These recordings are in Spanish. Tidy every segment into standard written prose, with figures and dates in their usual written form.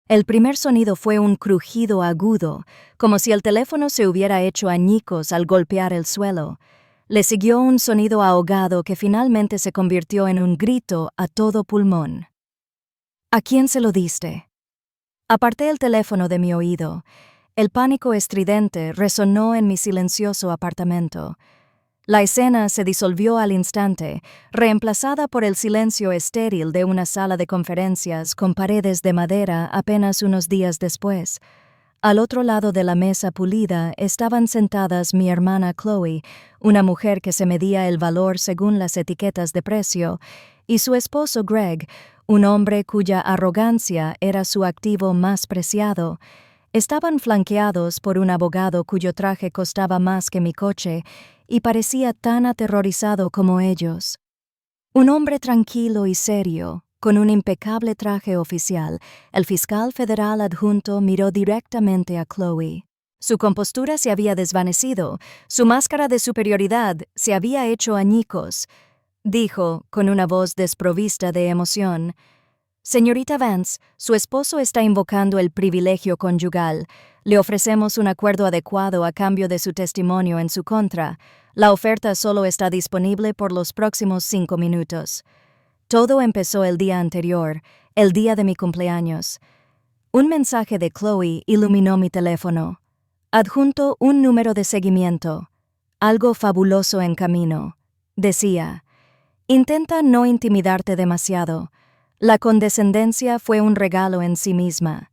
El primer sonido fue un crujido agudo, como si el teléfono se hubiera hecho añicos al golpear el suelo. Le siguió un sonido ahogado que finalmente se convirtió en un grito a todo pulmón. ¿A quién se lo diste? Aparté el teléfono de mi oído. El pánico estridente resonó en mi silencioso apartamento. La escena se disolvió al instante, reemplazada por el silencio estéril de una sala de conferencias con paredes de madera apenas unos días después. Al otro lado de la mesa pulida estaban sentadas mi hermana Chloe, una mujer que se medía el valor según las etiquetas de precio, y su esposo Greg, un hombre cuya arrogancia era su activo más preciado. Estaban flanqueados por un abogado cuyo traje costaba más que mi coche y parecía tan aterrorizado como ellos. Un hombre tranquilo y serio, con un impecable traje oficial, el fiscal federal adjunto miró directamente a Chloe. Su compostura se había desvanecido, su máscara de superioridad se había hecho añicos. Dijo, con una voz desprovista de emoción: «Señorita Vance, su esposo está invocando el privilegio conyugal. Le ofrecemos un acuerdo adecuado a cambio de su testimonio en su contra. La oferta solo está disponible por los próximos 5 minutos». Todo empezó el día anterior, el día de mi cumpleaños. Un mensaje de Chloe iluminó mi teléfono. Adjunto un número de seguimiento. Algo fabuloso en camino. Decía: «Intenta no intimidarte demasiado. La condescendencia fue un regalo en sí misma».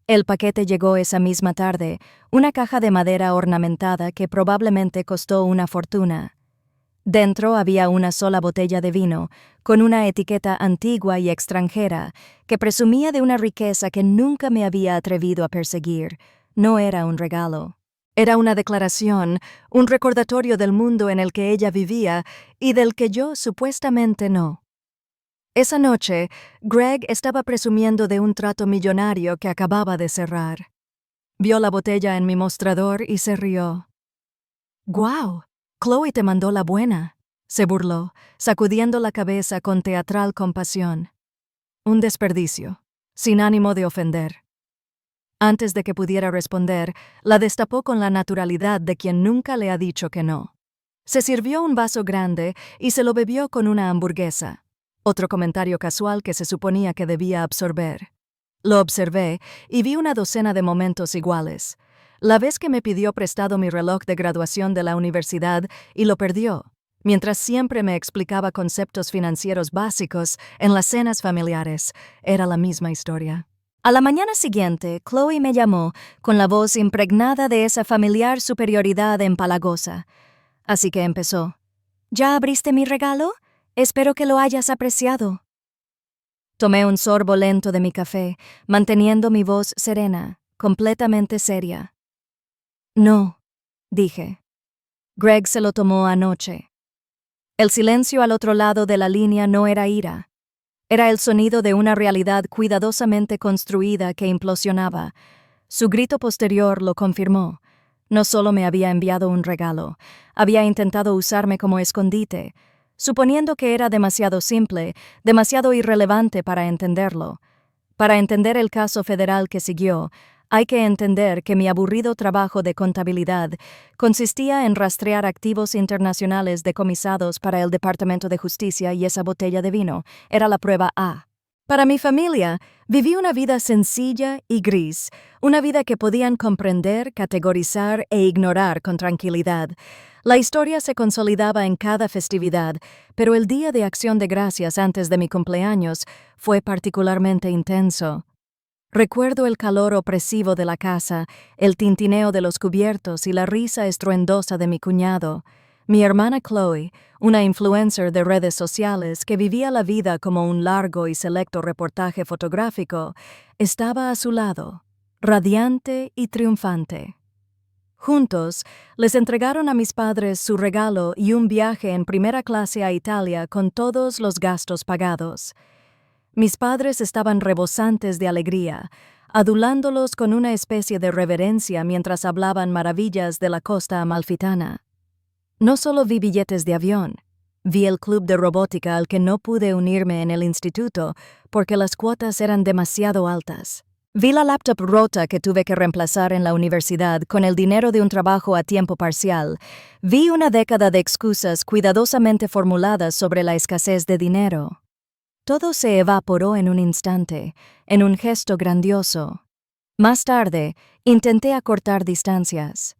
El paquete llegó esa misma tarde, una caja de madera ornamentada que probablemente costó una fortuna. Dentro había una sola botella de vino, con una etiqueta antigua y extranjera, que presumía de una riqueza que nunca me había atrevido a perseguir. No era un regalo. Era una declaración, un recordatorio del mundo en el que ella vivía y del que yo supuestamente no. Esa noche, Greg estaba presumiendo de un trato millonario que acababa de cerrar. Vio la botella en mi mostrador y se rió. «¡Guau! Chloe te mandó la buena», se burló, sacudiendo la cabeza con teatral compasión. Un desperdicio, sin ánimo de ofender. Antes de que pudiera responder, la destapó con la naturalidad de quien nunca le ha dicho que no. Se sirvió un vaso grande y se lo bebió con una hamburguesa. Otro comentario casual que se suponía que debía absorber. Lo observé y vi una docena de momentos iguales. La vez que me pidió prestado mi reloj de graduación de la universidad y lo perdió, mientras siempre me explicaba conceptos financieros básicos en las cenas familiares, era la misma historia. A la mañana siguiente, Chloe me llamó con la voz impregnada de esa familiar superioridad empalagosa. Así que empezó: «¿Ya abriste mi regalo? Espero que lo hayas apreciado». Tomé un sorbo lento de mi café, manteniendo mi voz serena, completamente seria. «No», dije. Greg se lo tomó anoche. El silencio al otro lado de la línea no era ira. Era el sonido de una realidad cuidadosamente construida que implosionaba. Su grito posterior lo confirmó. No solo me había enviado un regalo, había intentado usarme como escondite, suponiendo que era demasiado simple, demasiado irrelevante para entenderlo. Para entender el caso federal que siguió, hay que entender que mi aburrido trabajo de contabilidad consistía en rastrear activos internacionales decomisados para el Departamento de Justicia, y esa botella de vino era la prueba A. Para mi familia, viví una vida sencilla y gris, una vida que podían comprender, categorizar e ignorar con tranquilidad. La historia se consolidaba en cada festividad, pero el Día de Acción de Gracias antes de mi cumpleaños fue particularmente intenso. Recuerdo el calor opresivo de la casa, el tintineo de los cubiertos y la risa estruendosa de mi cuñado. Mi hermana Chloe, una influencer de redes sociales que vivía la vida como un largo y selecto reportaje fotográfico, estaba a su lado, radiante y triunfante. Juntos, les entregaron a mis padres su regalo y un viaje en primera clase a Italia con todos los gastos pagados. Mis padres estaban rebosantes de alegría, adulándolos con una especie de reverencia mientras hablaban maravillas de la costa amalfitana. No solo vi billetes de avión, vi el club de robótica al que no pude unirme en el instituto porque las cuotas eran demasiado altas. Vi la laptop rota que tuve que reemplazar en la universidad con el dinero de un trabajo a tiempo parcial. Vi una década de excusas cuidadosamente formuladas sobre la escasez de dinero. Todo se evaporó en un instante, en un gesto grandioso. Más tarde, intenté acortar distancias.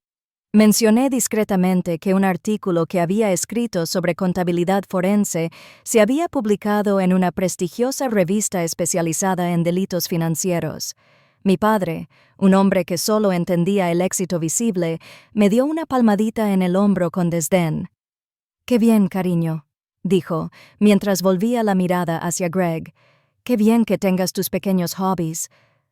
Mencioné discretamente que un artículo que había escrito sobre contabilidad forense se había publicado en una prestigiosa revista especializada en delitos financieros. Mi padre, un hombre que solo entendía el éxito visible, me dio una palmadita en el hombro con desdén. «Qué bien, cariño», dijo, mientras volvía la mirada hacia Greg. «Qué bien que tengas tus pequeños hobbies».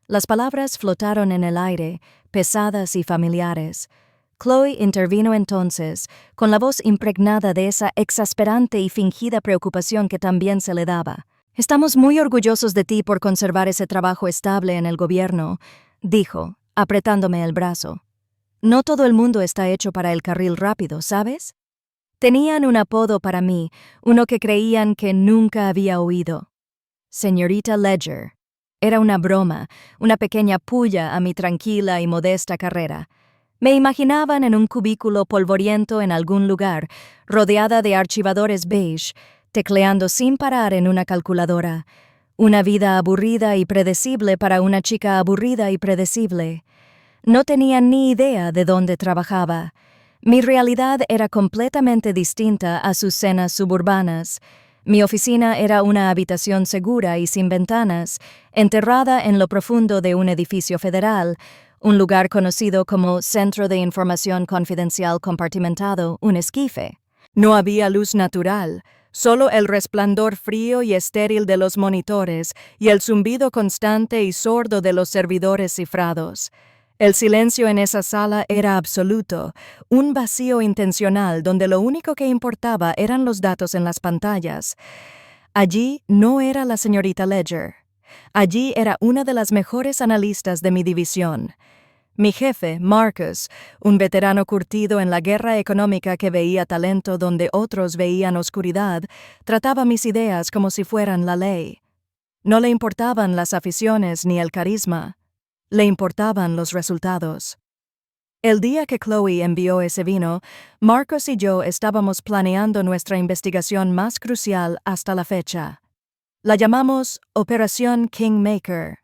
Las palabras flotaron en el aire, pesadas y familiares. Chloe intervino entonces, con la voz impregnada de esa exasperante y fingida preocupación que también se le daba. «Estamos muy orgullosos de ti por conservar ese trabajo estable en el gobierno», dijo, apretándome el brazo. «No todo el mundo está hecho para el carril rápido, ¿sabes?» Tenían un apodo para mí, uno que creían que nunca había oído. Señorita Ledger. Era una broma, una pequeña pulla a mi tranquila y modesta carrera. Me imaginaban en un cubículo polvoriento en algún lugar, rodeada de archivadores beige, tecleando sin parar en una calculadora. Una vida aburrida y predecible para una chica aburrida y predecible. No tenía ni idea de dónde trabajaba. Mi realidad era completamente distinta a sus cenas suburbanas. Mi oficina era una habitación segura y sin ventanas, enterrada en lo profundo de un edificio federal, un lugar conocido como Centro de Información Confidencial Compartimentado, un esquife. No había luz natural, solo el resplandor frío y estéril de los monitores y el zumbido constante y sordo de los servidores cifrados. El silencio en esa sala era absoluto, un vacío intencional donde lo único que importaba eran los datos en las pantallas. Allí no era la señorita Ledger. Allí era una de las mejores analistas de mi división. Mi jefe, Marcus, un veterano curtido en la guerra económica que veía talento donde otros veían oscuridad, trataba mis ideas como si fueran la ley. No le importaban las aficiones ni el carisma. Le importaban los resultados. El día que Chloe envió ese vino, Marcos y yo estábamos planeando nuestra investigación más crucial hasta la fecha. La llamamos Operación Kingmaker.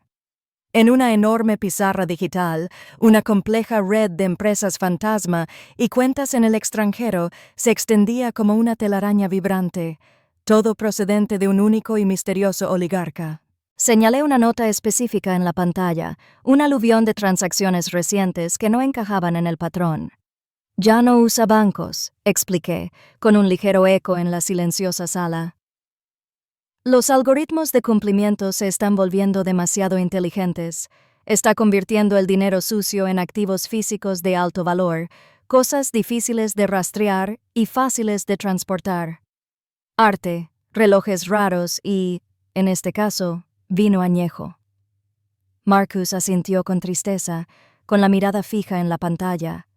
En una enorme pizarra digital, una compleja red de empresas fantasma y cuentas en el extranjero se extendía como una telaraña vibrante, todo procedente de un único y misterioso oligarca. Señalé una nota específica en la pantalla, un aluvión de transacciones recientes que no encajaban en el patrón. «Ya no usa bancos», expliqué, con un ligero eco en la silenciosa sala. «Los algoritmos de cumplimiento se están volviendo demasiado inteligentes. Está convirtiendo el dinero sucio en activos físicos de alto valor, cosas difíciles de rastrear y fáciles de transportar. Arte, relojes raros y, en este caso, vino añejo». Marcus asintió con tristeza, con la mirada fija en la pantalla.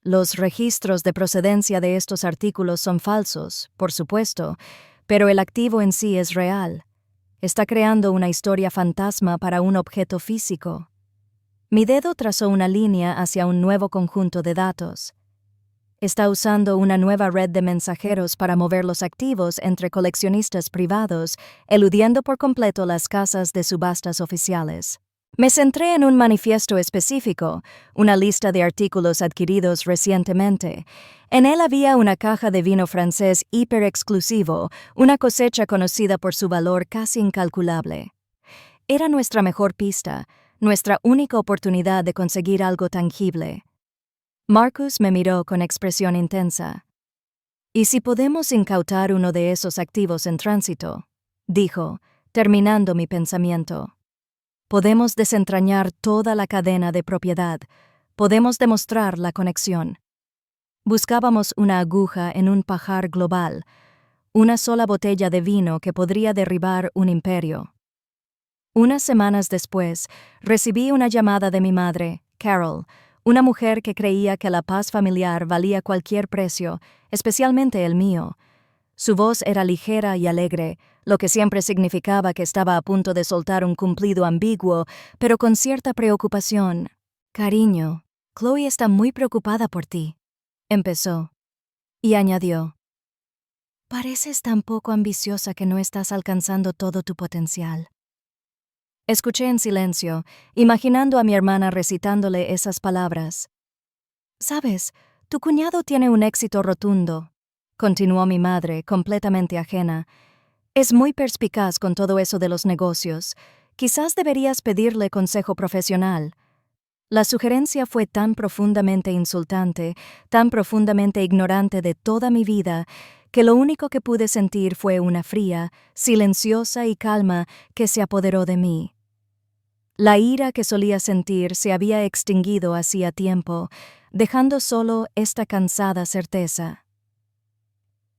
«Los registros de procedencia de estos artículos son falsos, por supuesto, pero el activo en sí es real. Está creando una historia fantasma para un objeto físico». Mi dedo trazó una línea hacia un nuevo conjunto de datos. Está usando una nueva red de mensajeros para mover los activos entre coleccionistas privados, eludiendo por completo las casas de subastas oficiales. Me centré en un manifiesto específico, una lista de artículos adquiridos recientemente. En él había una caja de vino francés hiper exclusivo, una cosecha conocida por su valor casi incalculable. Era nuestra mejor pista, nuestra única oportunidad de conseguir algo tangible. Marcus me miró con expresión intensa. «¿Y si podemos incautar uno de esos activos en tránsito?», dijo, terminando mi pensamiento. «Podemos desentrañar toda la cadena de propiedad. Podemos demostrar la conexión». Buscábamos una aguja en un pajar global, una sola botella de vino que podría derribar un imperio. Unas semanas después, recibí una llamada de mi madre, Carol, una mujer que creía que la paz familiar valía cualquier precio, especialmente el mío. Su voz era ligera y alegre, lo que siempre significaba que estaba a punto de soltar un cumplido ambiguo, pero con cierta preocupación. «Cariño, Chloe está muy preocupada por ti», empezó, y añadió, «Pareces tan poco ambiciosa que no estás alcanzando todo tu potencial». Escuché en silencio, imaginando a mi hermana recitándole esas palabras. «Sabes, tu cuñado tiene un éxito rotundo», continuó mi madre, completamente ajena. «Es muy perspicaz con todo eso de los negocios. Quizás deberías pedirle consejo profesional». La sugerencia fue tan profundamente insultante, tan profundamente ignorante de toda mi vida, que lo único que pude sentir fue una fría, silenciosa y calma que se apoderó de mí. La ira que solía sentir se había extinguido hacía tiempo, dejando solo esta cansada certeza.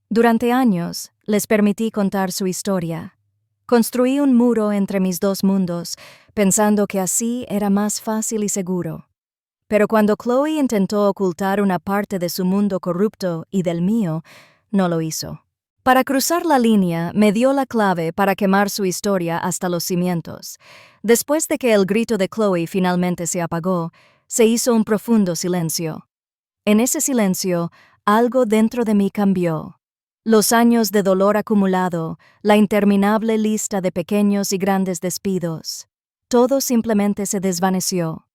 Durante años, les permití contar su historia. Construí un muro entre mis dos mundos, pensando que así era más fácil y seguro. Pero cuando Chloe intentó ocultar una parte de su mundo corrupto y del mío, no lo hizo. Para cruzar la línea, me dio la clave para quemar su historia hasta los cimientos. Después de que el grito de Chloe finalmente se apagó, se hizo un profundo silencio. En ese silencio, algo dentro de mí cambió. Los años de dolor acumulado, la interminable lista de pequeños y grandes despidos. Todo simplemente se desvaneció.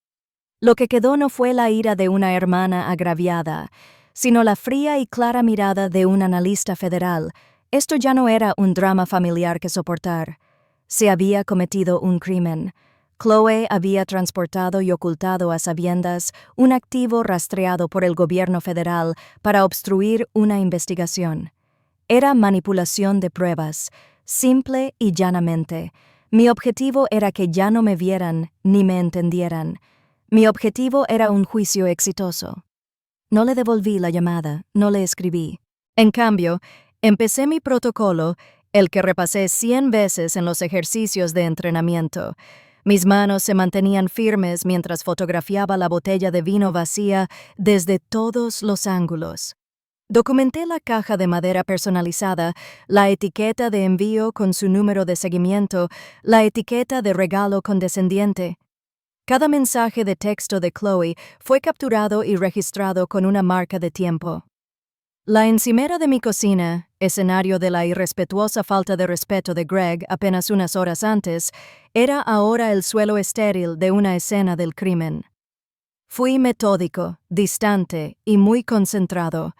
Lo que quedó no fue la ira de una hermana agraviada, sino la fría y clara mirada de un analista federal. Esto ya no era un drama familiar que soportar. Se había cometido un crimen. Chloe había transportado y ocultado a sabiendas un activo rastreado por el gobierno federal para obstruir una investigación. Era manipulación de pruebas, simple y llanamente. Mi objetivo era que ya no me vieran ni me entendieran. Mi objetivo era un juicio exitoso. No le devolví la llamada, no le escribí. En cambio, empecé mi protocolo, el que repasé 100 veces en los ejercicios de entrenamiento. Mis manos se mantenían firmes mientras fotografiaba la botella de vino vacía desde todos los ángulos. Documenté la caja de madera personalizada, la etiqueta de envío con su número de seguimiento, la etiqueta de regalo condescendiente. Cada mensaje de texto de Chloe fue capturado y registrado con una marca de tiempo. La encimera de mi cocina, escenario de la irrespetuosa falta de respeto de Greg apenas unas horas antes, era ahora el suelo estéril de una escena del crimen. Fui metódico, distante y muy concentrado.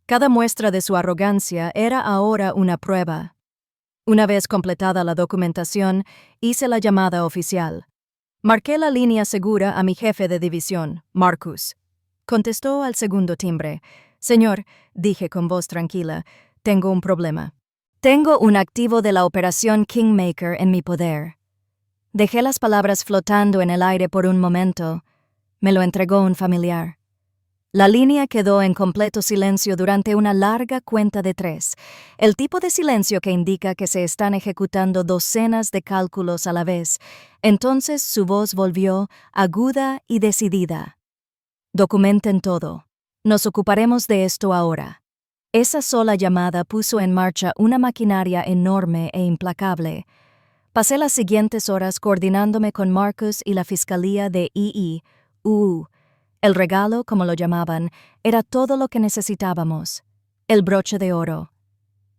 Cada muestra de su arrogancia era ahora una prueba. Una vez completada la documentación, hice la llamada oficial. Marqué la línea segura a mi jefe de división, Marcus. Contestó al segundo timbre. «Señor», dije con voz tranquila, «tengo un problema. Tengo un activo de la operación Kingmaker en mi poder». Dejé las palabras flotando en el aire por un momento. Me lo entregó un familiar. La línea quedó en completo silencio durante una larga cuenta de 3, el tipo de silencio que indica que se están ejecutando docenas de cálculos a la vez. Entonces su voz volvió, aguda y decidida. «Documenten todo. Nos ocuparemos de esto ahora». Esa sola llamada puso en marcha una maquinaria enorme e implacable. Pasé las siguientes horas coordinándome con Marcus y la Fiscalía de II. El regalo, como lo llamaban, era todo lo que necesitábamos. El broche de oro.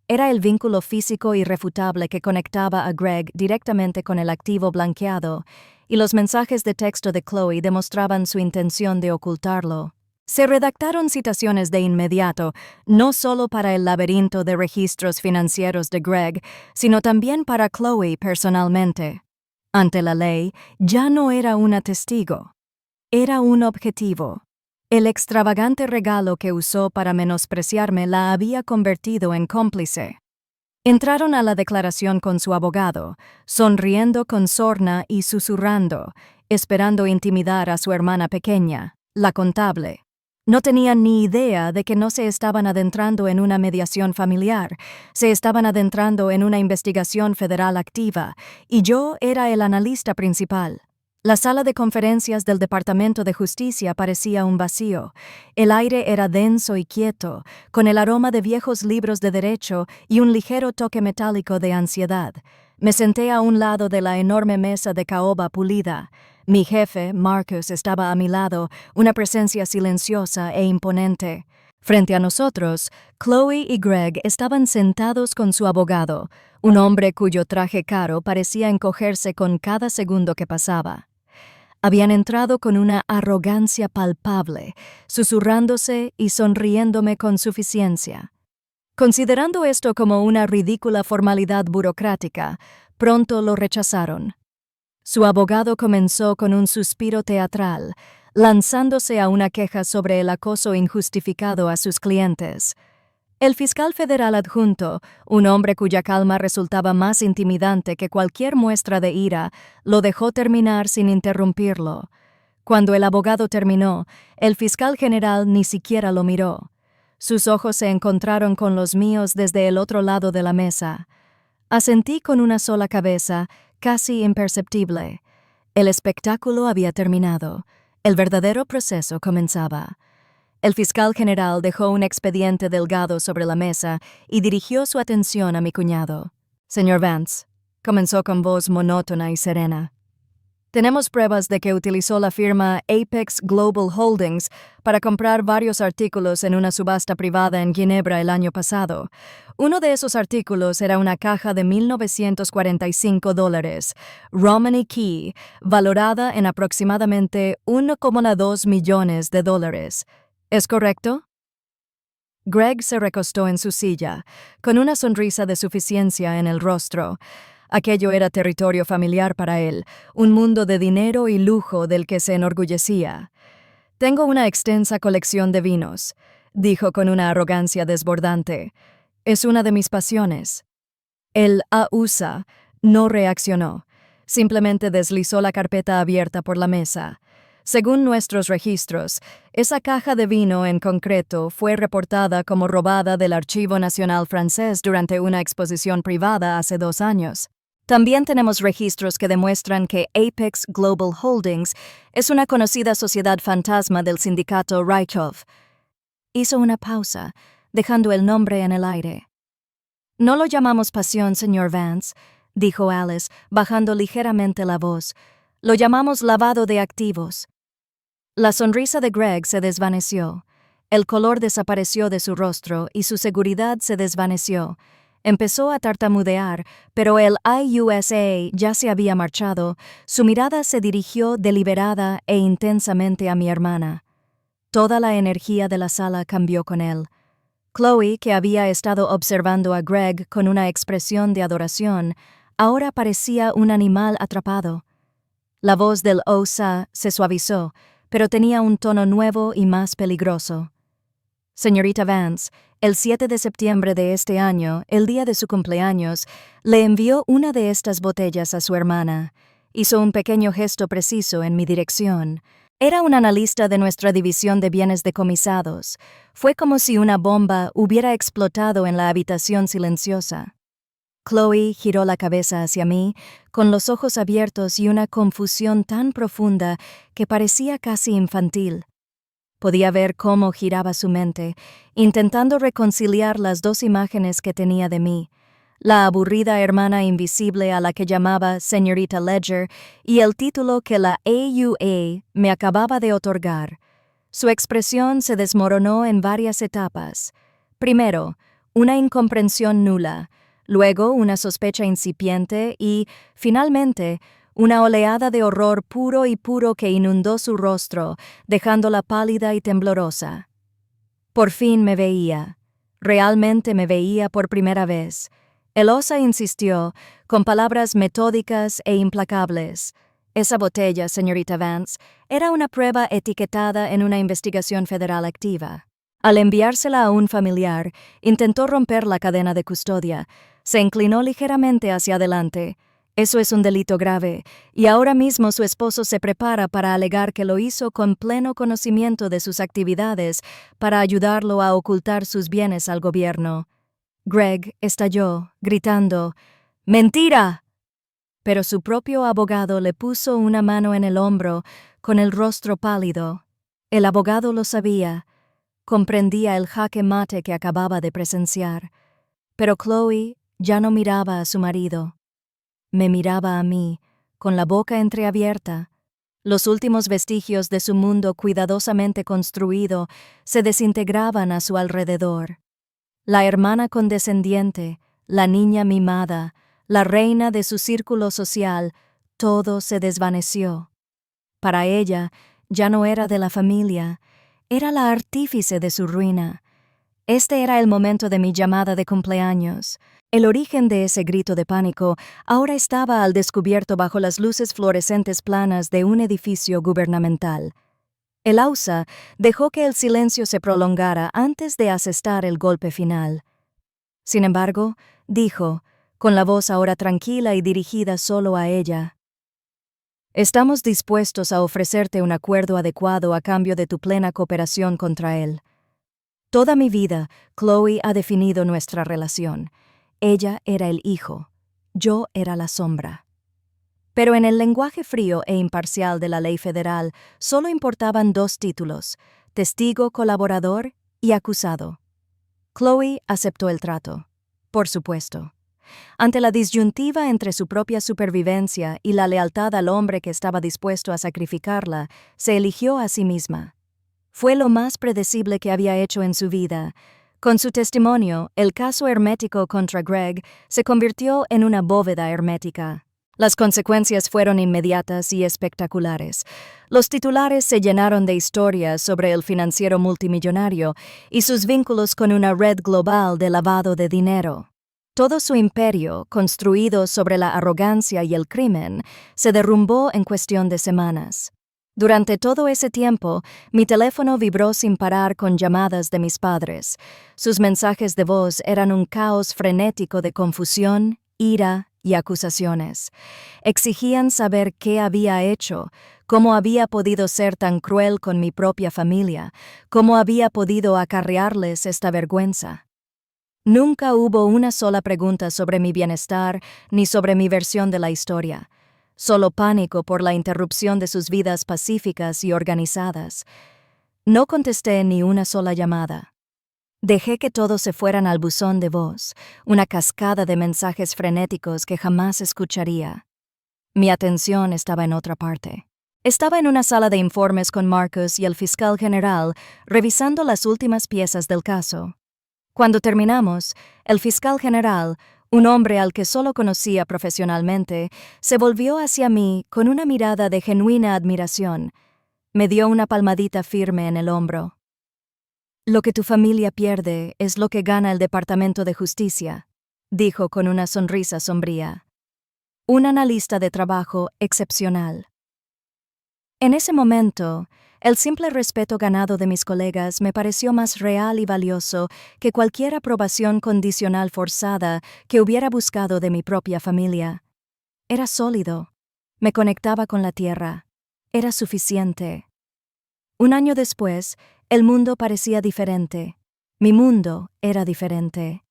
Era el vínculo físico irrefutable que conectaba a Greg directamente con el activo blanqueado, y los mensajes de texto de Chloe demostraban su intención de ocultarlo. Se redactaron citaciones de inmediato, no solo para el laberinto de registros financieros de Greg, sino también para Chloe personalmente. Ante la ley, ya no era una testigo. Era un objetivo. El extravagante regalo que usó para menospreciarme la había convertido en cómplice. Entraron a la declaración con su abogado, sonriendo con sorna y susurrando, esperando intimidar a su hermana pequeña, la contable. No tenían ni idea de que no se estaban adentrando en una mediación familiar, se estaban adentrando en una investigación federal activa, y yo era el analista principal. La sala de conferencias del Departamento de Justicia parecía un vacío. El aire era denso y quieto, con el aroma de viejos libros de derecho y un ligero toque metálico de ansiedad. Me senté a un lado de la enorme mesa de caoba pulida. Mi jefe, Marcus, estaba a mi lado, una presencia silenciosa e imponente. Frente a nosotros, Chloe y Greg estaban sentados con su abogado, un hombre cuyo traje caro parecía encogerse con cada segundo que pasaba. Habían entrado con una arrogancia palpable, susurrándose y sonriéndome con suficiencia. Considerando esto como una ridícula formalidad burocrática, pronto lo rechazaron. Su abogado comenzó con un suspiro teatral, lanzándose a una queja sobre el acoso injustificado a sus clientes. El fiscal federal adjunto, un hombre cuya calma resultaba más intimidante que cualquier muestra de ira, lo dejó terminar sin interrumpirlo. Cuando el abogado terminó, el fiscal general ni siquiera lo miró. Sus ojos se encontraron con los míos desde el otro lado de la mesa. Asentí con una sola cabeza, casi imperceptible. El espectáculo había terminado. El verdadero proceso comenzaba. El fiscal general dejó un expediente delgado sobre la mesa y dirigió su atención a mi cuñado. «Señor Vance», comenzó con voz monótona y serena, «tenemos pruebas de que utilizó la firma Apex Global Holdings para comprar varios artículos en una subasta privada en Ginebra el año pasado. Uno de esos artículos era una caja de $1,945, Romany Key, valorada en aproximadamente $1,2 millones. ¿Es correcto?» Greg se recostó en su silla, con una sonrisa de suficiencia en el rostro. Aquello era territorio familiar para él, un mundo de dinero y lujo del que se enorgullecía. «Tengo una extensa colección de vinos», dijo con una arrogancia desbordante. «Es una de mis pasiones». El AUSA no reaccionó, simplemente deslizó la carpeta abierta por la mesa. Según nuestros registros, esa caja de vino en concreto fue reportada como robada del Archivo Nacional francés durante una exposición privada hace 2 años. También tenemos registros que demuestran que Apex Global Holdings es una conocida sociedad fantasma del sindicato Reichhoff. Hizo una pausa, dejando el nombre en el aire. «No lo llamamos pasión, señor Vance», dijo Alice, bajando ligeramente la voz. «Lo llamamos lavado de activos». La sonrisa de Greg se desvaneció. El color desapareció de su rostro y su seguridad se desvaneció. Empezó a tartamudear, pero el IUSA ya se había marchado. Su mirada se dirigió deliberada e intensamente a mi hermana. Toda la energía de la sala cambió con él. Chloe, que había estado observando a Greg con una expresión de adoración, ahora parecía un animal atrapado. La voz del OSA se suavizó, pero tenía un tono nuevo y más peligroso. «Señorita Vance, el 7 de septiembre de este año, el día de su cumpleaños, le envió una de estas botellas a su hermana. Hizo un pequeño gesto preciso en mi dirección. Era un analista de nuestra división de bienes decomisados. Fue como si una bomba hubiera explotado en la habitación silenciosa». Chloe giró la cabeza hacia mí, con los ojos abiertos y una confusión tan profunda que parecía casi infantil. Podía ver cómo giraba su mente, intentando reconciliar las 2 imágenes que tenía de mí, la aburrida hermana invisible a la que llamaba señorita Ledger y el título que la AUA me acababa de otorgar. Su expresión se desmoronó en varias etapas. Primero, una incomprensión nula, luego una sospecha incipiente y, finalmente, una oleada de horror puro y puro que inundó su rostro, dejándola pálida y temblorosa. Por fin me veía. Realmente me veía por primera vez. El OSA insistió, con palabras metódicas e implacables. «Esa botella, señorita Vance, era una prueba etiquetada en una investigación federal activa. Al enviársela a un familiar, intentó romper la cadena de custodia. Se inclinó ligeramente hacia adelante. Eso es un delito grave, y ahora mismo su esposo se prepara para alegar que lo hizo con pleno conocimiento de sus actividades para ayudarlo a ocultar sus bienes al gobierno». Greg estalló, gritando: «¡Mentira!». pero su propio abogado le puso una mano en el hombro con el rostro pálido. El abogado lo sabía, comprendía el jaque mate que acababa de presenciar, pero Chloe ya no miraba a su marido. Me miraba a mí, con la boca entreabierta. Los últimos vestigios de su mundo cuidadosamente construido se desintegraban a su alrededor. La hermana condescendiente, la niña mimada, la reina de su círculo social, todo se desvaneció. Para ella, ya no era de la familia, era la artífice de su ruina. Este era el momento de mi llamada de cumpleaños. El origen de ese grito de pánico ahora estaba al descubierto bajo las luces fluorescentes planas de un edificio gubernamental. El AUSA dejó que el silencio se prolongara antes de asestar el golpe final. Sin embargo, dijo, con la voz ahora tranquila y dirigida solo a ella: «Estamos dispuestos a ofrecerte un acuerdo adecuado a cambio de tu plena cooperación contra él. Toda mi vida, Chloe ha definido nuestra relación. Ella era el hijo, yo era la sombra». Pero en el lenguaje frío e imparcial de la ley federal solo importaban dos títulos: testigo colaborador y acusado. Chloe aceptó el trato. Por supuesto. Ante la disyuntiva entre su propia supervivencia y la lealtad al hombre que estaba dispuesto a sacrificarla, se eligió a sí misma. Fue lo más predecible que había hecho en su vida. Con su testimonio, el caso hermético contra Greg se convirtió en una bóveda hermética. Las consecuencias fueron inmediatas y espectaculares. Los titulares se llenaron de historias sobre el financiero multimillonario y sus vínculos con una red global de lavado de dinero. Todo su imperio, construido sobre la arrogancia y el crimen, se derrumbó en cuestión de semanas. Durante todo ese tiempo, mi teléfono vibró sin parar con llamadas de mis padres. Sus mensajes de voz eran un caos frenético de confusión, ira y acusaciones. Exigían saber qué había hecho, cómo había podido ser tan cruel con mi propia familia, cómo había podido acarrearles esta vergüenza. Nunca hubo una sola pregunta sobre mi bienestar ni sobre mi versión de la historia. Solo pánico por la interrupción de sus vidas pacíficas y organizadas. No contesté ni una sola llamada. Dejé que todos se fueran al buzón de voz, una cascada de mensajes frenéticos que jamás escucharía. Mi atención estaba en otra parte. Estaba en una sala de informes con Marcus y el fiscal general, revisando las últimas piezas del caso. Cuando terminamos, el fiscal general, un hombre al que solo conocía profesionalmente, se volvió hacia mí con una mirada de genuina admiración. Me dio una palmadita firme en el hombro. «Lo que tu familia pierde es lo que gana el Departamento de Justicia», dijo con una sonrisa sombría. «Un analista de trabajo excepcional». En ese momento, el simple respeto ganado de mis colegas me pareció más real y valioso que cualquier aprobación condicional forzada que hubiera buscado de mi propia familia. Era sólido. Me conectaba con la tierra. Era suficiente. Un año después, el mundo parecía diferente. Mi mundo era diferente.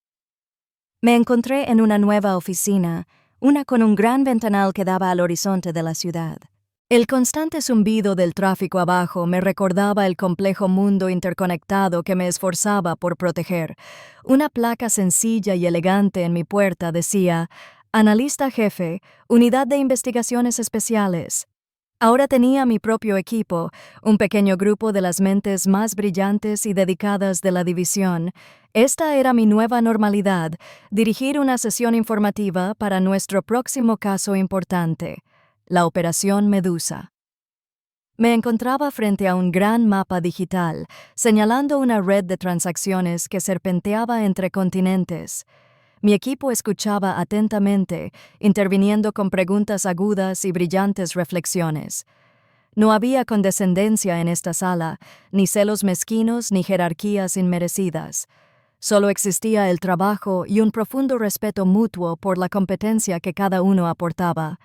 Me encontré en una nueva oficina, una con un gran ventanal que daba al horizonte de la ciudad. El constante zumbido del tráfico abajo me recordaba el complejo mundo interconectado que me esforzaba por proteger. Una placa sencilla y elegante en mi puerta decía: «Analista jefe, Unidad de Investigaciones Especiales». Ahora tenía mi propio equipo, un pequeño grupo de las mentes más brillantes y dedicadas de la división. Esta era mi nueva normalidad, dirigir una sesión informativa para nuestro próximo caso importante, la Operación Medusa. Me encontraba frente a un gran mapa digital, señalando una red de transacciones que serpenteaba entre continentes. Mi equipo escuchaba atentamente, interviniendo con preguntas agudas y brillantes reflexiones. No había condescendencia en esta sala, ni celos mezquinos ni jerarquías inmerecidas. Solo existía el trabajo y un profundo respeto mutuo por la competencia que cada uno aportaba.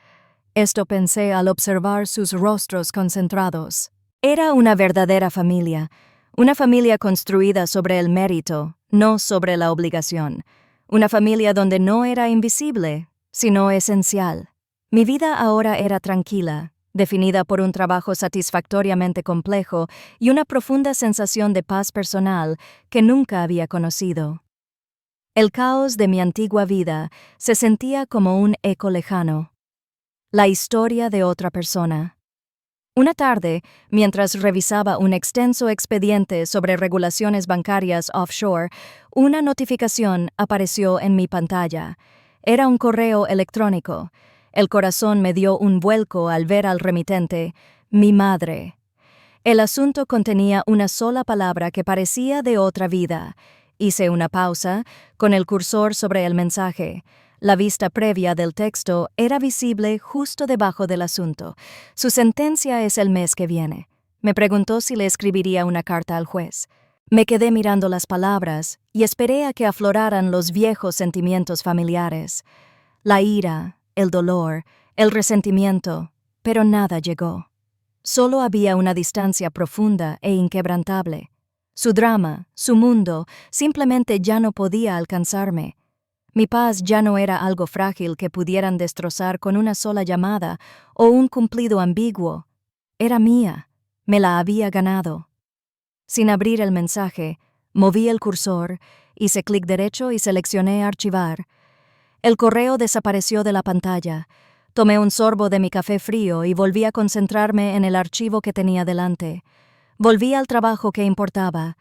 Esto pensé al observar sus rostros concentrados. Era una verdadera familia, una familia construida sobre el mérito, no sobre la obligación. Una familia donde no era invisible, sino esencial. Mi vida ahora era tranquila, definida por un trabajo satisfactoriamente complejo y una profunda sensación de paz personal que nunca había conocido. El caos de mi antigua vida se sentía como un eco lejano. La historia de otra persona. Una tarde, mientras revisaba un extenso expediente sobre regulaciones bancarias offshore, una notificación apareció en mi pantalla. Era un correo electrónico. El corazón me dio un vuelco al ver al remitente, mi madre. El asunto contenía una sola palabra que parecía de otra vida. Hice una pausa, con el cursor sobre el mensaje. La vista previa del texto era visible justo debajo del asunto. Su sentencia es el mes que viene. Me preguntó si le escribiría una carta al juez. Me quedé mirando las palabras y esperé a que afloraran los viejos sentimientos familiares. La ira, el dolor, el resentimiento, pero nada llegó. Solo había una distancia profunda e inquebrantable. Su drama, su mundo, simplemente ya no podía alcanzarme. Mi paz ya no era algo frágil que pudieran destrozar con una sola llamada o un cumplido ambiguo. Era mía. Me la había ganado. Sin abrir el mensaje, moví el cursor, hice clic derecho y seleccioné archivar. El correo desapareció de la pantalla. Tomé un sorbo de mi café frío y volví a concentrarme en el archivo que tenía delante. Volví al trabajo que importaba.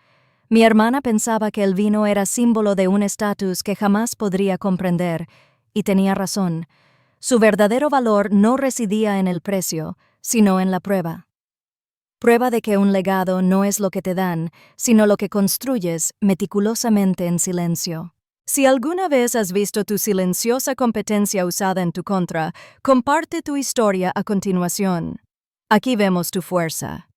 Mi hermana pensaba que el vino era símbolo de un estatus que jamás podría comprender, y tenía razón. Su verdadero valor no residía en el precio, sino en la prueba. Prueba de que un legado no es lo que te dan, sino lo que construyes meticulosamente en silencio. Si alguna vez has visto tu silenciosa competencia usada en tu contra, comparte tu historia a continuación. Aquí vemos tu fuerza.